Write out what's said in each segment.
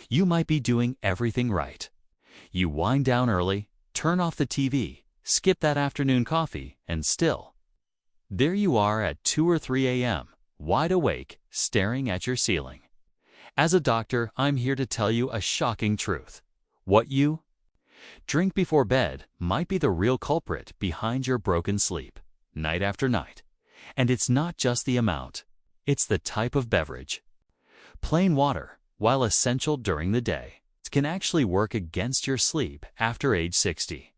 You might be doing everything right. You wind down early, turn off the TV, skip that afternoon coffee, and still, there you are at 2 or 3 a.m., wide awake, staring at your ceiling. As a doctor, I'm here to tell you a shocking truth. What you drink before bed might be the real culprit behind your broken sleep, night after night. And it's not just the amount, it's the type of beverage. Plain water, while essential during the day, can actually work against your sleep after age 60.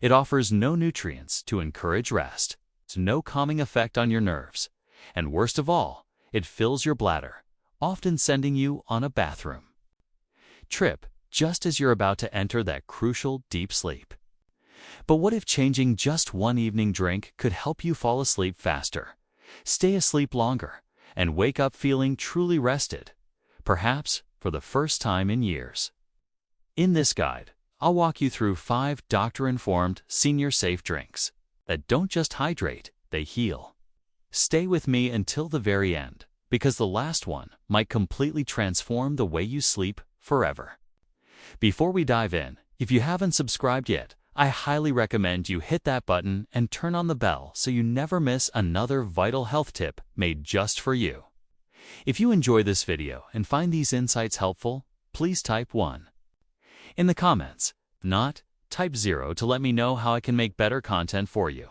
It offers no nutrients to encourage rest, no calming effect on your nerves, and worst of all, it fills your bladder, often sending you on a bathroom trip just as you're about to enter that crucial deep sleep. But what if changing just one evening drink could help you fall asleep faster, stay asleep longer, and wake up feeling truly rested, perhaps for the first time in years? In this guide, I'll walk you through 5 doctor-informed, senior-safe drinks that don't just hydrate, they heal. Stay with me until the very end, because the last one might completely transform the way you sleep forever. Before we dive in, if you haven't subscribed yet, I highly recommend you hit that button and turn on the bell so you never miss another vital health tip made just for you. If you enjoy this video and find these insights helpful, please type 1 in the comments. If not, type 0 to let me know how I can make better content for you.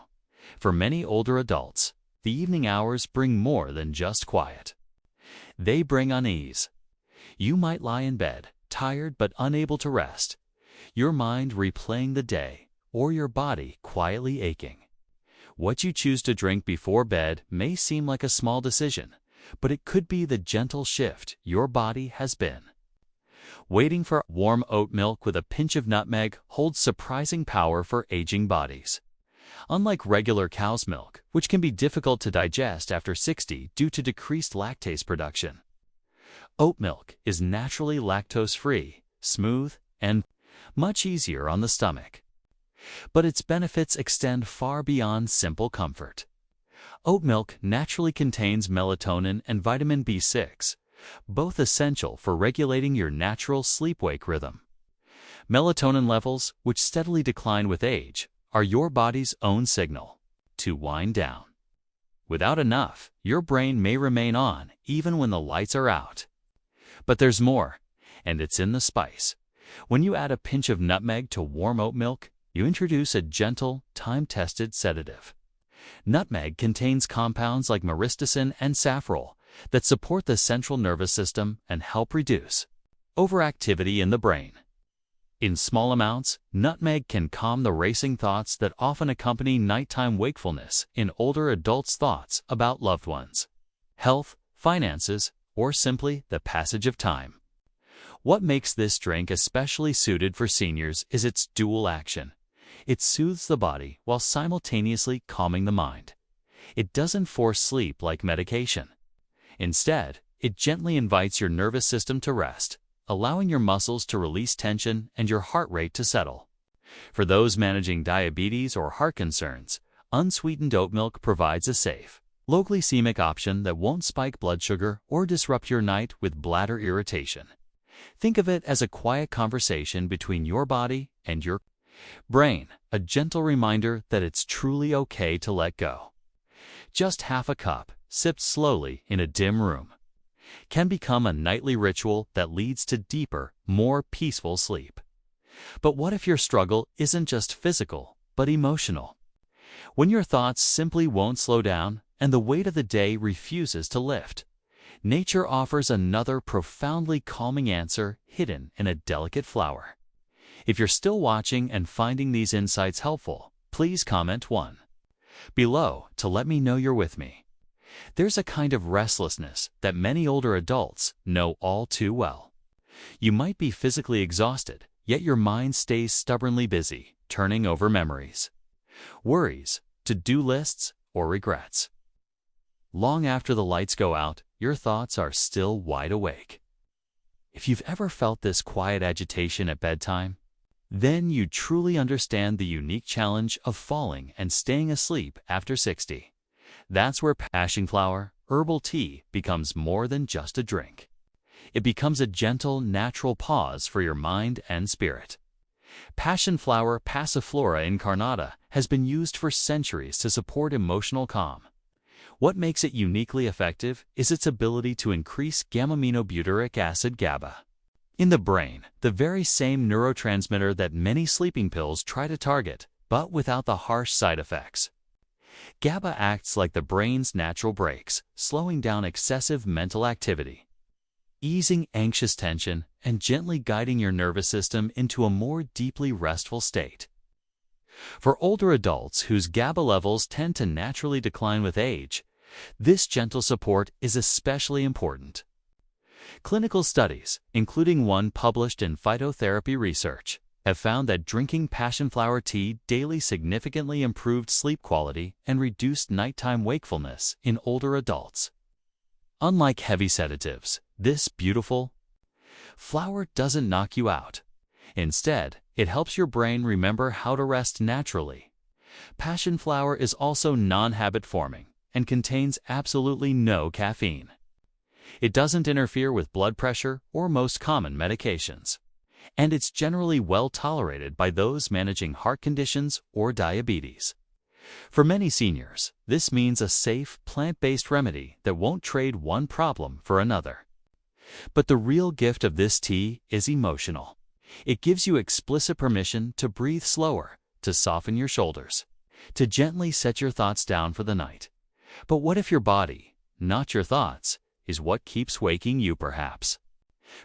For many older adults, the evening hours bring more than just quiet. They bring unease. You might lie in bed, tired but unable to rest, your mind replaying the day, or your body quietly aching. What you choose to drink before bed may seem like a small decision, but it could be the gentle shift your body has been waiting for. Warm oat milk with a pinch of nutmeg holds surprising power for aging bodies. Unlike regular cow's milk, which can be difficult to digest after 60 due to decreased lactase production, oat milk is naturally lactose-free, smooth, and much easier on the stomach. But its benefits extend far beyond simple comfort. Oat milk naturally contains melatonin and vitamin B6, both essential for regulating your natural sleep-wake rhythm. Melatonin levels, which steadily decline with age, are your body's own signal to wind down. Without enough, your brain may remain on even when the lights are out. But there's more, and it's in the spice. When you add a pinch of nutmeg to warm oat milk, you introduce a gentle, time-tested sedative. Nutmeg contains compounds like myristicin and safrole that support the central nervous system and help reduce overactivity in the brain. In small amounts, nutmeg can calm the racing thoughts that often accompany nighttime wakefulness in older adults' thoughts about loved ones, health, finances, or simply the passage of time. What makes this drink especially suited for seniors is its dual action. It soothes the body while simultaneously calming the mind. It doesn't force sleep like medication. Instead, it gently invites your nervous system to rest, allowing your muscles to release tension and your heart rate to settle. For those managing diabetes or heart concerns, unsweetened oat milk provides a safe, low-glycemic option that won't spike blood sugar or disrupt your night with bladder irritation. Think of it as a quiet conversation between your body and your brain, a gentle reminder that it's truly okay to let go. Just half a cup, sipped slowly in a dim room, can become a nightly ritual that leads to deeper, more peaceful sleep. But what if your struggle isn't just physical, but emotional? When your thoughts simply won't slow down and the weight of the day refuses to lift, nature offers another profoundly calming answer hidden in a delicate flower. If you're still watching and finding these insights helpful, please comment 1 below to let me know you're with me. There's a kind of restlessness that many older adults know all too well. You might be physically exhausted, yet your mind stays stubbornly busy, turning over memories, worries, to-do lists, or regrets. Long after the lights go out, your thoughts are still wide awake. If you've ever felt this quiet agitation at bedtime, then you truly understand the unique challenge of falling and staying asleep after 60. That's where passion flower herbal tea becomes more than just a drink. It becomes a gentle, natural pause for your mind and spirit. Passion flower Passiflora incarnata has been used for centuries to support emotional calm. What makes it uniquely effective is its ability to increase gamma-aminobutyric acid GABA. In the brain, the very same neurotransmitter that many sleeping pills try to target, but without the harsh side effects. GABA acts like the brain's natural brakes, slowing down excessive mental activity, easing anxious tension, and gently guiding your nervous system into a more deeply restful state. For older adults whose GABA levels tend to naturally decline with age, this gentle support is especially important. Clinical studies, including one published in Phytotherapy Research, have found that drinking passionflower tea daily significantly improved sleep quality and reduced nighttime wakefulness in older adults. Unlike heavy sedatives, this beautiful flower doesn't knock you out. Instead, it helps your brain remember how to rest naturally. Passionflower is also non-habit forming and contains absolutely no caffeine. It doesn't interfere with blood pressure or most common medications, and it's generally well tolerated by those managing heart conditions or diabetes. For many seniors, this means a safe, plant-based remedy that won't trade one problem for another. But the real gift of this tea is emotional. It gives you explicit permission to breathe slower, to soften your shoulders, to gently set your thoughts down for the night. But what if your body, not your thoughts, is what keeps waking you perhaps?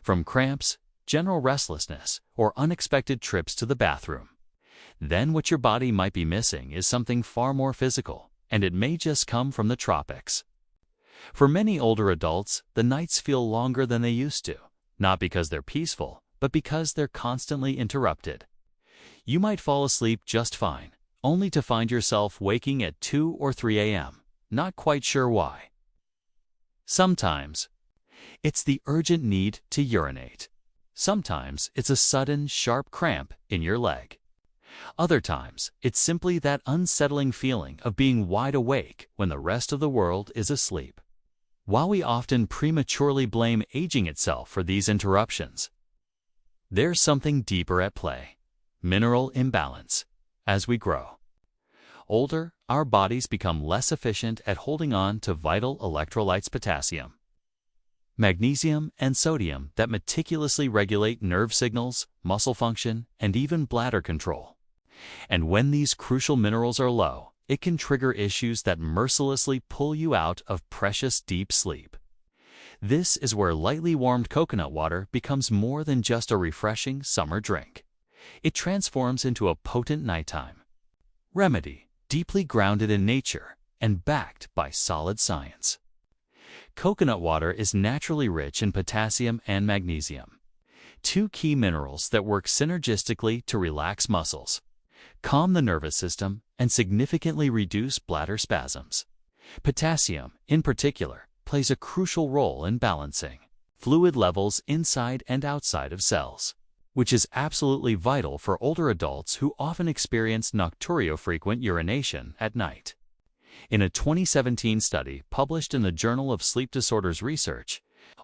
From cramps, general restlessness, or unexpected trips to the bathroom. Then what your body might be missing is something far more physical, and it may just come from the tropics. For many older adults, the nights feel longer than they used to, not because they're peaceful, but because they're constantly interrupted. You might fall asleep just fine, only to find yourself waking at 2 or 3 a.m., not quite sure why. Sometimes, it's the urgent need to urinate. Sometimes it's a sudden, sharp cramp in your leg. Other times, it's simply that unsettling feeling of being wide awake when the rest of the world is asleep. While we often prematurely blame aging itself for these interruptions, there's something deeper at play: mineral imbalance. As we grow older, our bodies become less efficient at holding on to vital electrolytes: potassium, magnesium, and sodium that meticulously regulate nerve signals, muscle function, and even bladder control. And when these crucial minerals are low, it can trigger issues that mercilessly pull you out of precious deep sleep. This is where lightly warmed coconut water becomes more than just a refreshing summer drink. It transforms into a potent nighttime remedy, deeply grounded in nature and backed by solid science. Coconut water is naturally rich in potassium and magnesium, two key minerals that work synergistically to relax muscles, calm the nervous system, and significantly reduce bladder spasms. Potassium, in particular, plays a crucial role in balancing fluid levels inside and outside of cells, which is absolutely vital for older adults who often experience nocturiofrequent urination at night. In a 2017 study published in the Journal of Sleep Disorders Research,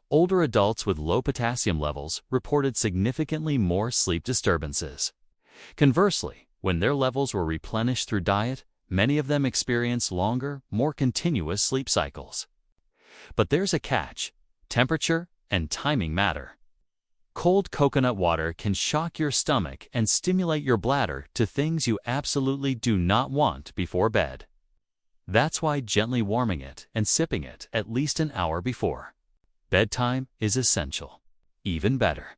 older adults with low potassium levels reported significantly more sleep disturbances. Conversely, when their levels were replenished through diet, many of them experienced longer, more continuous sleep cycles. But there's a catch: temperature and timing matter. Cold coconut water can shock your stomach and stimulate your bladder to things you absolutely do not want before bed. That's why gently warming it and sipping it at least an hour before bedtime is essential. Even better,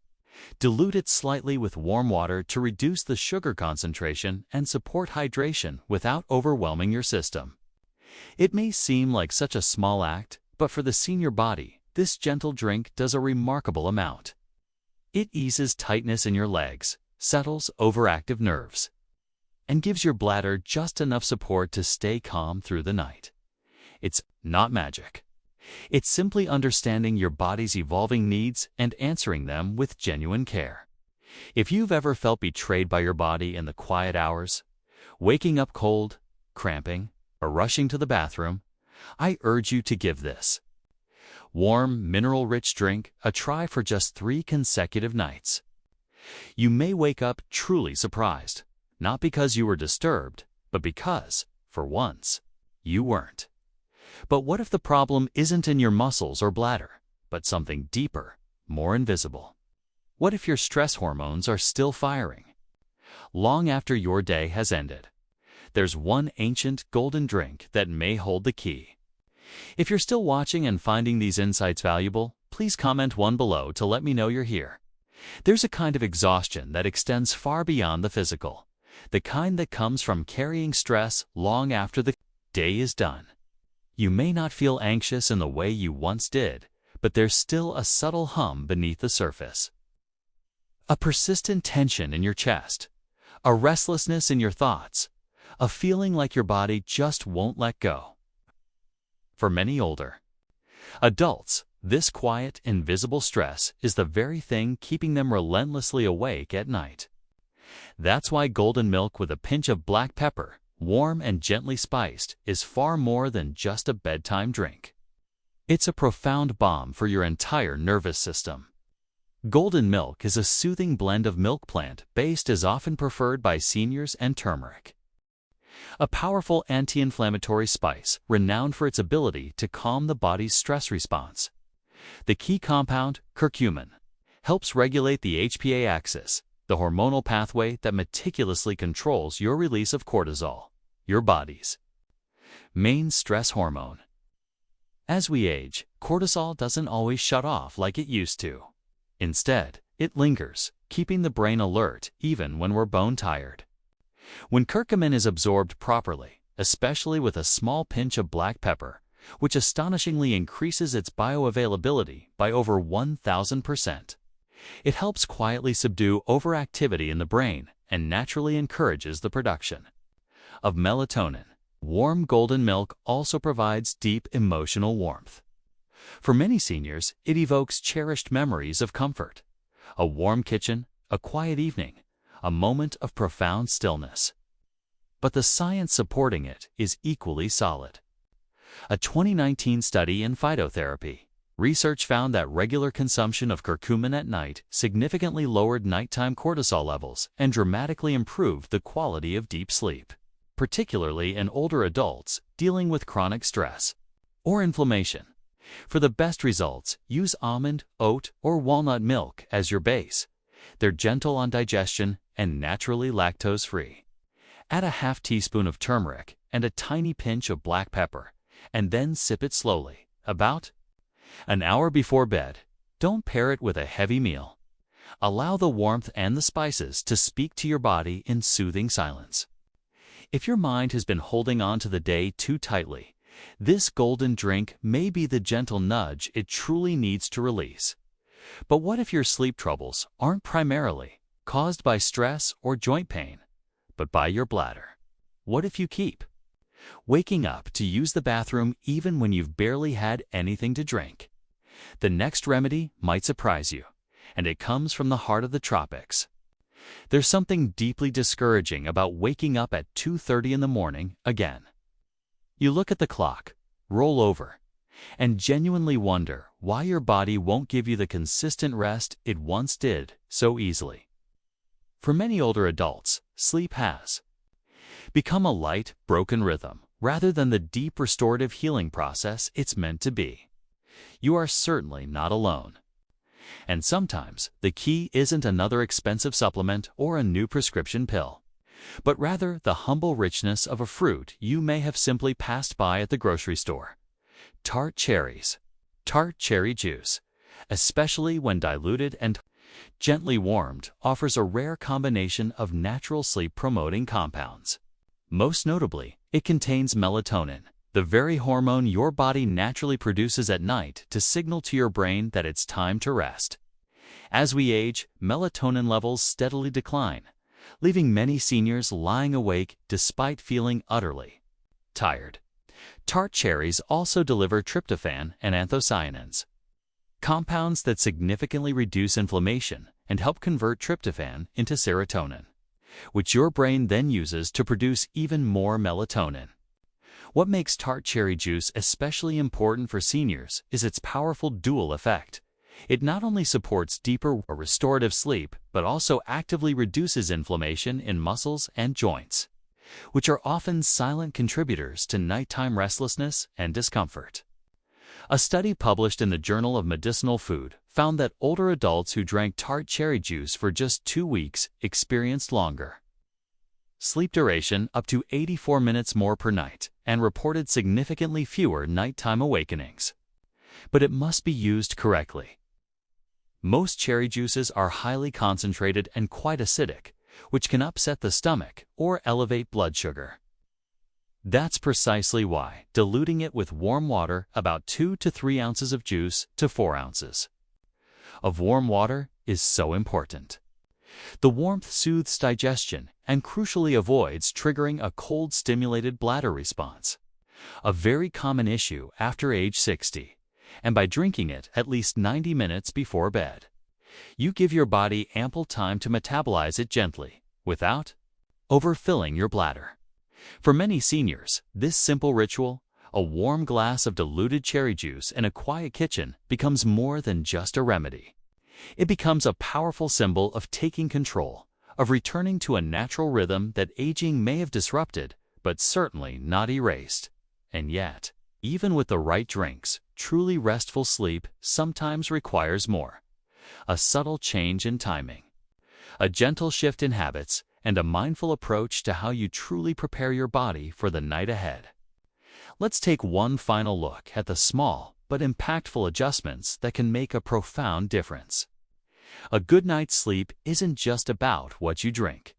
dilute it slightly with warm water to reduce the sugar concentration and support hydration without overwhelming your system. It may seem like such a small act, but for the senior body, this gentle drink does a remarkable amount. It eases tightness in your legs, settles overactive nerves, and gives your bladder just enough support to stay calm through the night. It's not magic. It's simply understanding your body's evolving needs and answering them with genuine care. If you've ever felt betrayed by your body in the quiet hours, waking up cold, cramping, or rushing to the bathroom, I urge you to give this Warm, mineral-rich drink, a try for just 3 consecutive nights. You may wake up truly surprised, not because you were disturbed, but because, for once, you weren't. But what if the problem isn't in your muscles or bladder, but something deeper, more invisible? What if your stress hormones are still firing? Long after your day has ended, there's one ancient golden drink that may hold the key. If you're still watching and finding these insights valuable, please comment one below to let me know you're here. There's a kind of exhaustion that extends far beyond the physical, the kind that comes from carrying stress long after the day is done. You may not feel anxious in the way you once did, but there's still a subtle hum beneath the surface. A persistent tension in your chest, a restlessness in your thoughts, a feeling like your body just won't let go. For many older adults, this quiet, invisible stress is the very thing keeping them relentlessly awake at night. That's why golden milk with a pinch of black pepper, warm and gently spiced, is far more than just a bedtime drink. It's a profound balm for your entire nervous system. Golden milk is a soothing blend of milk plant-based as often preferred by seniors and turmeric, a powerful anti-inflammatory spice renowned for its ability to calm the body's stress response. The key compound, curcumin, helps regulate the HPA axis, the hormonal pathway that meticulously controls your release of cortisol, your body's main stress hormone. As we age, cortisol doesn't always shut off like it used to. Instead, it lingers, keeping the brain alert even when we're bone-tired. When curcumin is absorbed properly, especially with a small pinch of black pepper, which astonishingly increases its bioavailability by over 1,000%, it helps quietly subdue overactivity in the brain and naturally encourages the production of melatonin. Warm golden milk also provides deep emotional warmth. For many seniors, it evokes cherished memories of comfort, a warm kitchen, a quiet evening, a moment of profound stillness. But the science supporting it is equally solid. A 2019 study in phytotherapy research found that regular consumption of curcumin at night significantly lowered nighttime cortisol levels and dramatically improved the quality of deep sleep, particularly in older adults dealing with chronic stress or inflammation. For the best results, use almond, oat, or walnut milk as your base. They're gentle on digestion and naturally lactose-free. Add a half teaspoon of turmeric and a tiny pinch of black pepper, and then sip it slowly, about an hour before bed. Don't pair it with a heavy meal. Allow the warmth and the spices to speak to your body in soothing silence. If your mind has been holding on to the day too tightly, this golden drink may be the gentle nudge it truly needs to release. But what if your sleep troubles aren't primarily caused by stress or joint pain, but by your bladder? What if you keep waking up to use the bathroom even when you've barely had anything to drink? The next remedy might surprise you, and it comes from the heart of the tropics. There's something deeply discouraging about waking up at 2:30 in the morning again. You look at the clock, roll over, and genuinely wonder why your body won't give you the consistent rest it once did so easily. For many older adults, sleep has become a light, broken rhythm rather than the deep restorative healing process it's meant to be. You are certainly not alone. And sometimes the key isn't another expensive supplement or a new prescription pill, but rather the humble richness of a fruit you may have simply passed by at the grocery store. Tart cherries. Tart cherry juice, especially when diluted and gently warmed, offers a rare combination of natural sleep-promoting compounds. Most notably, it contains melatonin, the very hormone your body naturally produces at night to signal to your brain that it's time to rest. As we age, melatonin levels steadily decline, leaving many seniors lying awake despite feeling utterly tired. Tart cherries also deliver tryptophan and anthocyanins, compounds that significantly reduce inflammation and help convert tryptophan into serotonin, which your brain then uses to produce even more melatonin. What makes tart cherry juice especially important for seniors is its powerful dual effect. It not only supports deeper or restorative sleep, but also actively reduces inflammation in muscles and joints, which are often silent contributors to nighttime restlessness and discomfort. A study published in the Journal of Medicinal Food found that older adults who drank tart cherry juice for just 2 weeks experienced longer sleep duration, up to 84 minutes more per night, and reported significantly fewer nighttime awakenings. But it must be used correctly. Most cherry juices are highly concentrated and quite acidic, which can upset the stomach or elevate blood sugar. That's precisely why diluting it with warm water, about 2 to 3 ounces of juice to 4 ounces of warm water, is so important. The warmth soothes digestion and crucially avoids triggering a cold-stimulated bladder response, a very common issue after age 60, and by drinking it at least 90 minutes before bed, you give your body ample time to metabolize it gently, without overfilling your bladder. For many seniors, this simple ritual, a warm glass of diluted cherry juice in a quiet kitchen, becomes more than just a remedy. It becomes a powerful symbol of taking control, of returning to a natural rhythm that aging may have disrupted, but certainly not erased. And yet, even with the right drinks, truly restful sleep sometimes requires more. A subtle change in timing, a gentle shift in habits, and a mindful approach to how you truly prepare your body for the night ahead. Let's take one final look at the small but impactful adjustments that can make a profound difference. A good night's sleep isn't just about what you drink.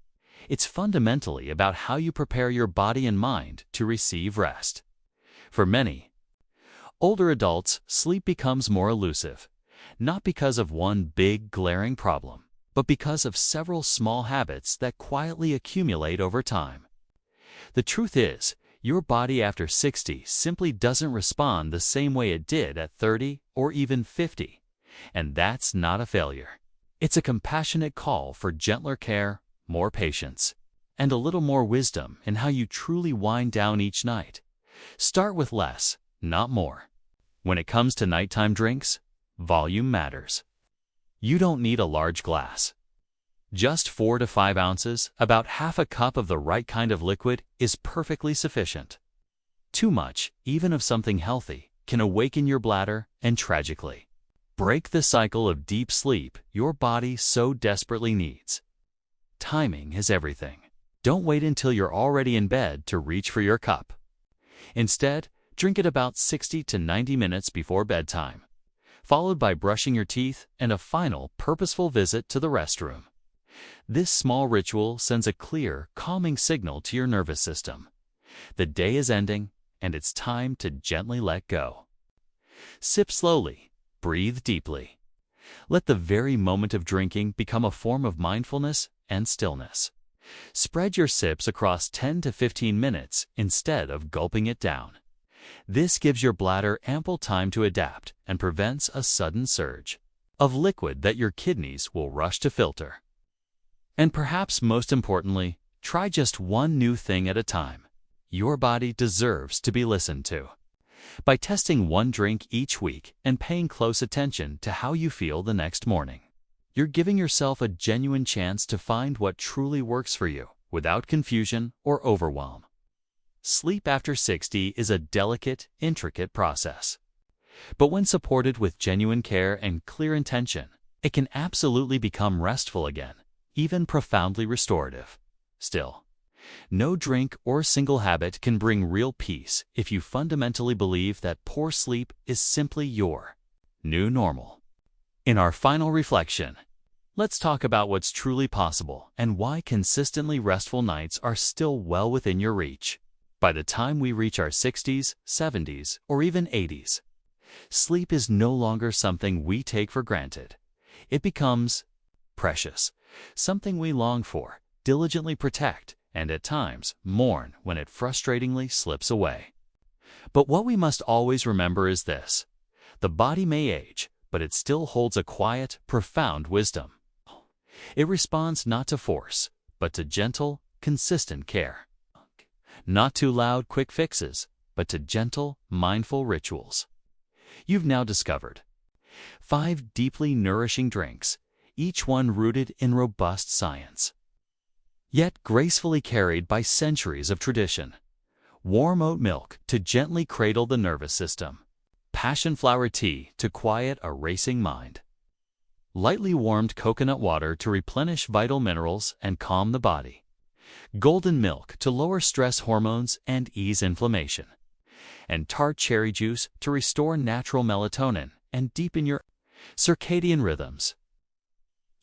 It's fundamentally about how you prepare your body and mind to receive rest. For many older adults, sleep becomes more elusive, not because of one big glaring problem, but because of several small habits that quietly accumulate over time. The truth is, your body after 60 simply doesn't respond the same way it did at 30 or even 50, and that's not a failure. It's a compassionate call for gentler care, more patience, and a little more wisdom in how you truly wind down each night. Start with less, not more. When it comes to nighttime drinks, volume matters. You don't need a large glass. Just 4 to 5 ounces, about half a cup of the right kind of liquid, is perfectly sufficient. Too much, even of something healthy, can awaken your bladder and tragically break the cycle of deep sleep your body so desperately needs. Timing is everything. Don't wait until you're already in bed to reach for your cup. Instead, drink it about 60 to 90 minutes before bedtime, followed by brushing your teeth and a final, purposeful visit to the restroom. This small ritual sends a clear, calming signal to your nervous system. The day is ending, and it's time to gently let go. Sip slowly, breathe deeply. Let the very moment of drinking become a form of mindfulness and stillness. Spread your sips across 10 to 15 minutes instead of gulping it down. This gives your bladder ample time to adapt and prevents a sudden surge of liquid that your kidneys will rush to filter. And perhaps most importantly, try just one new thing at a time. Your body deserves to be listened to. By testing one drink each week and paying close attention to how you feel the next morning, you're giving yourself a genuine chance to find what truly works for you without confusion or overwhelm. Sleep after 60 is a delicate, intricate process. But when supported with genuine care and clear intention, it can absolutely become restful again, even profoundly restorative. Still, no drink or single habit can bring real peace if you fundamentally believe that poor sleep is simply your new normal. In our final reflection, let's talk about what's truly possible and why consistently restful nights are still well within your reach. By the time we reach our 60s, 70s, or even 80s, sleep is no longer something we take for granted. It becomes precious, something we long for, diligently protect, and at times mourn when it frustratingly slips away. But what we must always remember is this: the body may age, but it still holds a quiet, profound wisdom. It responds not to force, but to gentle, consistent care. Not too loud, quick fixes, but to gentle, mindful rituals. You've now discovered 5 deeply nourishing drinks, each one rooted in robust science, yet gracefully carried by centuries of tradition. Warm oat milk to gently cradle the nervous system. Passion flower tea to quiet a racing mind. Lightly warmed coconut water to replenish vital minerals and calm the body. Golden milk to lower stress hormones and ease inflammation. And tart cherry juice to restore natural melatonin and deepen your circadian rhythms.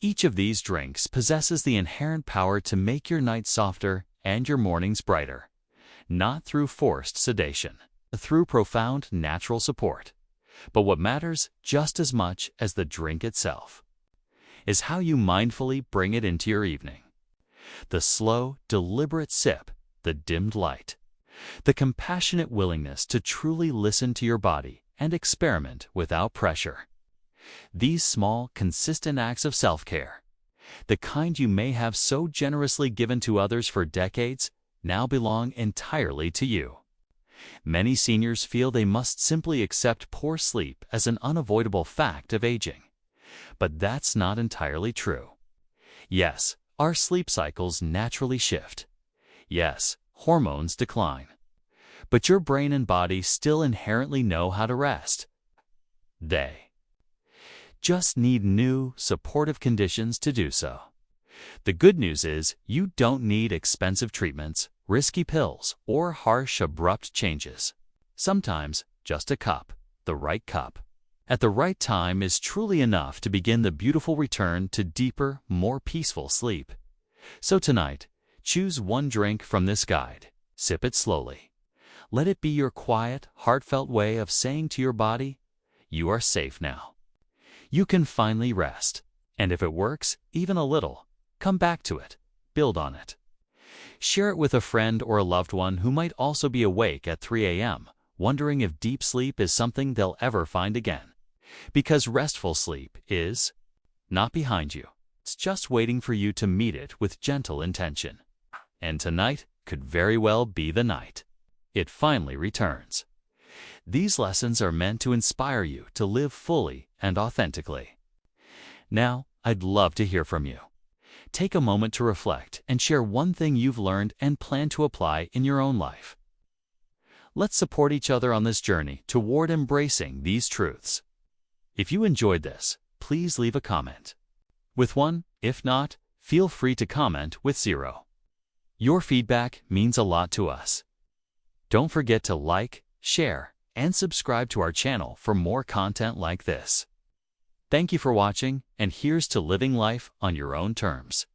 Each of these drinks possesses the inherent power to make your nights softer and your mornings brighter. Not through forced sedation, through profound natural support. But what matters just as much as the drink itself is how you mindfully bring it into your evening. The slow, deliberate sip, the dimmed light, the compassionate willingness to truly listen to your body and experiment without pressure. These small, consistent acts of self-care, the kind you may have so generously given to others for decades, now belong entirely to you. Many seniors feel they must simply accept poor sleep as an unavoidable fact of aging. But that's not entirely true. Yes, our sleep cycles naturally shift. Yes, hormones decline. But your brain and body still inherently know how to rest. They just need new, supportive conditions to do so. The good news is you don't need expensive treatments, risky pills, or harsh, abrupt changes. Sometimes just a cup, the right cup, at the right time is truly enough to begin the beautiful return to deeper, more peaceful sleep. So tonight, choose one drink from this guide. Sip it slowly. Let it be your quiet, heartfelt way of saying to your body, you are safe now. You can finally rest. And if it works, even a little, come back to it. Build on it. Share it with a friend or a loved one who might also be awake at 3 a.m., wondering if deep sleep is something they'll ever find again. Because restful sleep is not behind you. It's just waiting for you to meet it with gentle intention. And tonight could very well be the night it finally returns. These lessons are meant to inspire you to live fully and authentically. Now, I'd love to hear from you. Take a moment to reflect and share one thing you've learned and plan to apply in your own life. Let's support each other on this journey toward embracing these truths. If you enjoyed this, please leave a comment with 1. If not, feel free to comment with 0. Your feedback means a lot to us. Don't forget to like, share, and subscribe to our channel for more content like this. Thank you for watching, and here's to living life on your own terms.